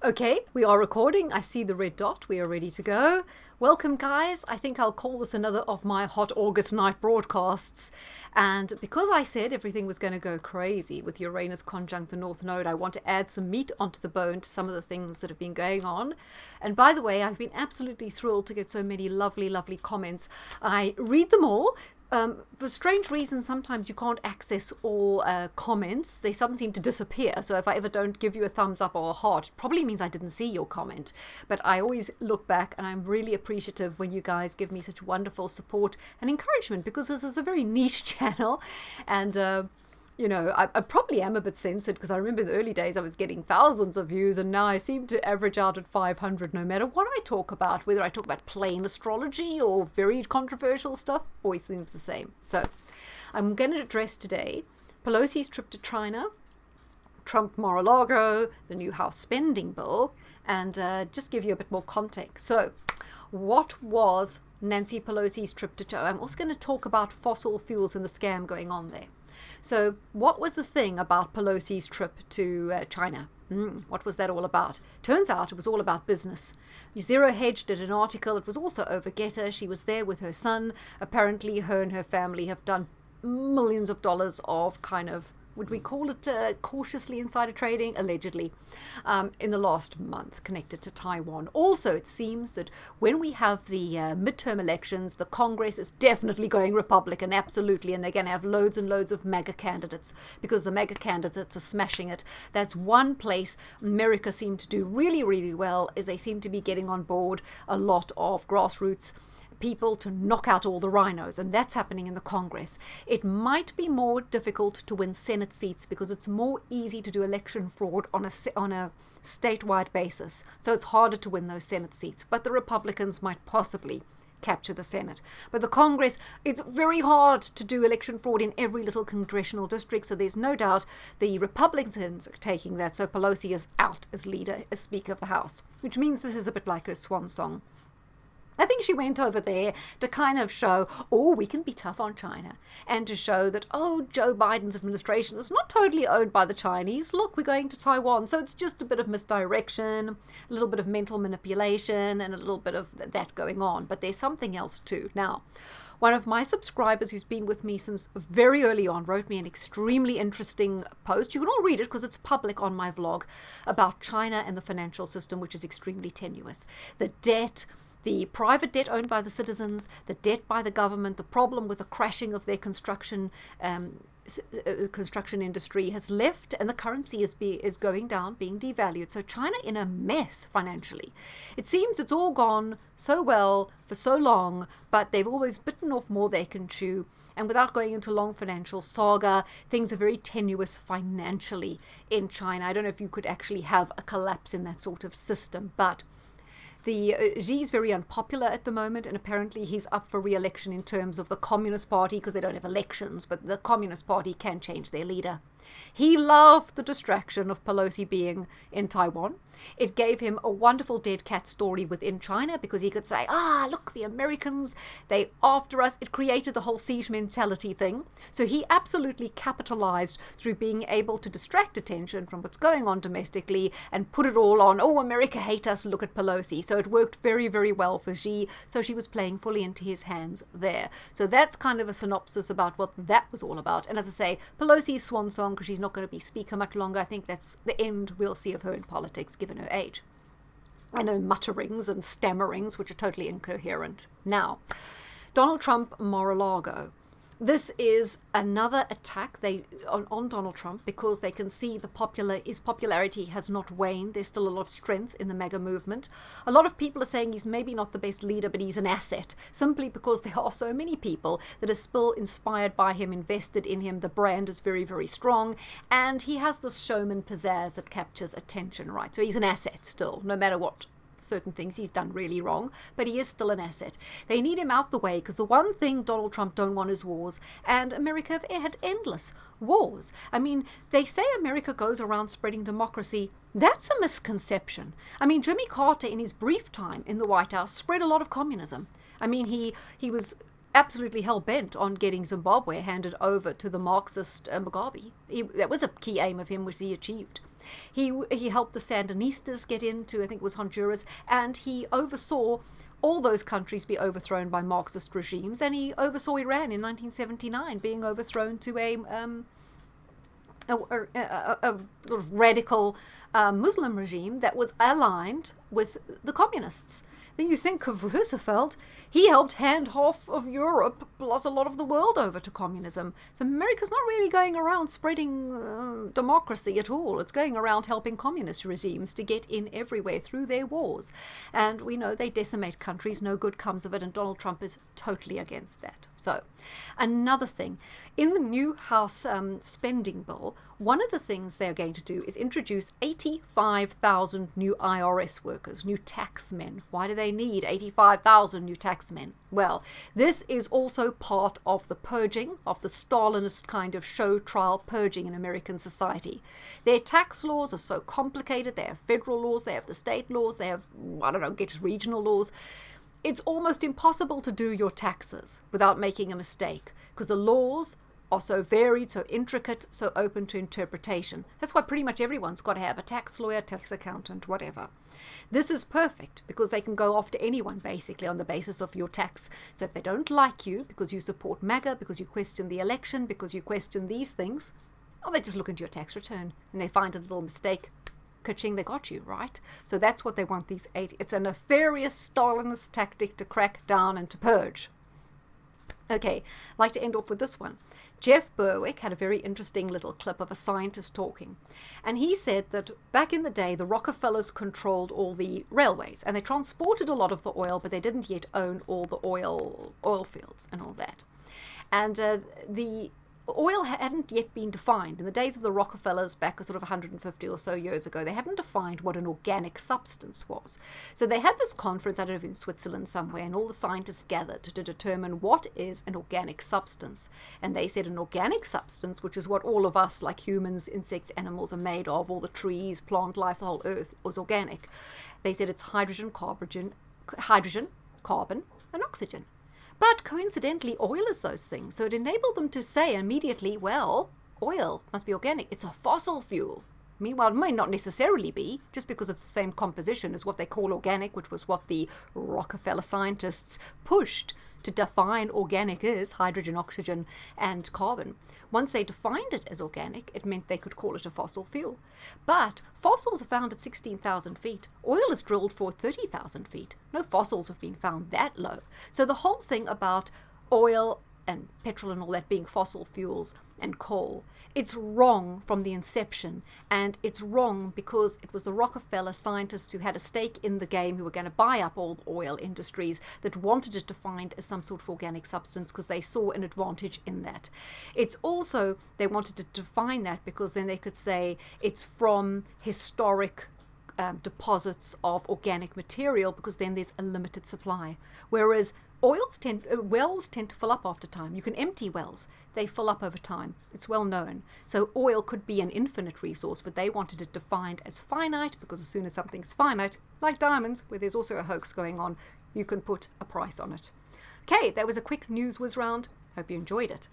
Okay, we are recording. I see the red dot. We are ready to go. Welcome, guys. I think I'll call this another of my hot August night broadcasts. And because I said everything was going to go crazy with Uranus conjunct the North Node, I want to add some meat onto the bone to some of the things that have been going on. And by the way, I've been absolutely thrilled to get so many lovely, lovely comments. I read them all. For strange reasons, sometimes you can't access all comments. They some seem to disappear. So if I ever don't give you a thumbs up or a heart, it probably means I didn't see your comment. But I always look back and I'm really appreciative when you guys give me such wonderful support and encouragement, because this is a very niche channel. And I probably am a bit censored, because I remember in the early days I was getting thousands of views, and now I seem to average out at 500 no matter what I talk about. Whether I talk about plain astrology or very controversial stuff, always seems the same. So I'm going to address today Pelosi's trip to China, Trump Mar-a-Lago, the new House spending bill, and just give you a bit more context. So what was Nancy Pelosi's trip to China? I'm also going to talk about fossil fuels and the scam going on there. So what was the thing about Pelosi's trip to China? What was that all about? Turns out it was all about business. Zero Hedge did an article. It was also over Getter. She was there with her son. Apparently her and her family have done millions of dollars of kind of, would we call it cautiously insider trading? Allegedly, in the last month, connected to Taiwan. Also, it seems that when we have the midterm elections, the Congress is definitely going Republican, absolutely, and they're going to have loads and loads of MAGA candidates, because the MAGA candidates are smashing it. That's one place America seemed to do really, really well, is they seem to be getting on board a lot of grassroots people to knock out all the rhinos, and that's happening in the Congress. It might be more difficult to win Senate seats because it's more easy to do election fraud on a statewide basis, so it's harder to win those Senate seats, but the Republicans might possibly capture the Senate. But the Congress, it's very hard to do election fraud in every little congressional district, so there's no doubt the Republicans are taking that. So Pelosi is out as leader, as Speaker of the House, which means this is a bit like her swan song. I think she went over there to kind of show, we can be tough on China, and to show that, Joe Biden's administration is not totally owned by the Chinese. Look, we're going to Taiwan. So it's just a bit of misdirection, a little bit of mental manipulation, and a little bit of that going on. But there's something else too. Now, one of my subscribers who's been with me since very early on wrote me an extremely interesting post. You can all read it because it's public on my vlog, about China and the financial system, which is extremely tenuous. The debt, the private debt owned by the citizens, the debt by the government, the problem with the crashing of their construction industry has left, and the currency is going down, being devalued. So China in a mess financially. It seems it's all gone so well for so long, but they've always bitten off more they can chew. And without going into long financial saga, things are very tenuous financially in China. I don't know if you could actually have a collapse in that sort of system, but Xi's very unpopular at the moment, and apparently he's up for re-election in terms of the Communist Party, because they don't have elections, but the Communist Party can change their leader. He loved the distraction of Pelosi being in Taiwan. It gave him a wonderful dead cat story within China, because he could say, look, the Americans, they after us. It created the whole siege mentality thing. So he absolutely capitalized through being able to distract attention from what's going on domestically and put it all on, America hate us, look at Pelosi. So it worked very, very well for Xi. So she was playing fully into his hands there. So that's kind of a synopsis about what that was all about. And as I say, Pelosi's swan song, because she's not going to be speaker much longer. I think that's the end we'll see of her in politics, given her age. I know mutterings and stammerings, which are totally incoherent. Now, Donald Trump, Mar-a-Lago. This is another attack on Donald Trump, because they can see his popularity has not waned. There's still a lot of strength in the MAGA movement. A lot of people are saying he's maybe not the best leader, but he's an asset, simply because there are so many people that are still inspired by him, invested in him. The brand is very, very strong, and he has this showman pizzazz that captures attention, right? So he's an asset still, no matter what certain things he's done really wrong, but he is still an asset. They need him out the way, because the one thing Donald Trump don't want is wars, and America have had endless wars. I mean, they say America goes around spreading democracy. That's a misconception. I mean, Jimmy Carter, in his brief time in the White House, spread a lot of communism. I mean, he was absolutely hell-bent on getting Zimbabwe handed over to the Marxist Mugabe. That was a key aim of him, which he achieved. He helped the Sandinistas get into, I think it was Honduras, and he oversaw all those countries be overthrown by Marxist regimes, and he oversaw Iran in 1979 being overthrown to a sort of radical Muslim regime that was aligned with the communists. Then you think of Roosevelt, he helped hand half of Europe plus a lot of the world over to communism. So America's not really going around spreading democracy at all. It's going around helping communist regimes to get in everywhere through their wars. And we know they decimate countries, no good comes of it, and Donald Trump is totally against that. So another thing, in the new House spending bill, one of the things they're going to do is introduce 85,000 new IRS workers, new taxmen. Why do they need 85,000 new taxmen? Well, this is also part of the purging, of the Stalinist kind of show trial purging in American society. Their tax laws are so complicated. They have federal laws, they have the state laws, they have, I don't know, get regional laws. It's almost impossible to do your taxes without making a mistake because the laws are so varied, so intricate, so open to interpretation. That's why pretty much everyone's got to have a tax lawyer, tax accountant, whatever. This is perfect because they can go after anyone basically on the basis of your tax. So if they don't like you because you support MAGA, because you question the election, because you question these things, they just look into your tax return and they find a little mistake. Ka-ching, they got you, right? So that's what they want these 80. It's a nefarious Stalinist tactic to crack down and to purge. Okay, I'd like to end off with this one. Jeff Berwick had a very interesting little clip of a scientist talking. And he said that back in the day, the Rockefellers controlled all the railways. And they transported a lot of the oil, but they didn't yet own all the oil fields and all that. And the oil hadn't yet been defined. In the days of the Rockefellers, back sort of 150 or so years ago, they hadn't defined what an organic substance was. So they had this conference, I don't know if in Switzerland somewhere, and all the scientists gathered to determine what is an organic substance. And they said an organic substance, which is what all of us, like humans, insects, animals, are made of, all the trees, plant life, the whole earth, was organic. They said it's hydrogen, carbon, and oxygen. But coincidentally, oil is those things. So it enabled them to say immediately, well, oil must be organic. It's a fossil fuel. Meanwhile, it may not necessarily be, just because it's the same composition as what they call organic, which was what the Rockefeller scientists pushed to define organic as hydrogen, oxygen, and carbon. Once they defined it as organic, it meant they could call it a fossil fuel. But fossils are found at 16,000 feet. Oil is drilled for 30,000 feet. No fossils have been found that low. So the whole thing about oil and petrol and all that being fossil fuels and coal, it's wrong from the inception, and it's wrong because it was the Rockefeller scientists who had a stake in the game, who were going to buy up all the oil industries, that wanted it defined as some sort of organic substance because they saw an advantage in that. It's also, they wanted to define that because then they could say it's from historic deposits of organic material, because then there's a limited supply. Whereas wells tend to fill up after time. You can empty wells. They fill up over time. It's well known. So oil could be an infinite resource, but they wanted it defined as finite, because as soon as something's finite, like diamonds, where there's also a hoax going on, you can put a price on it. Okay, that was a quick news whiz round. Hope you enjoyed it.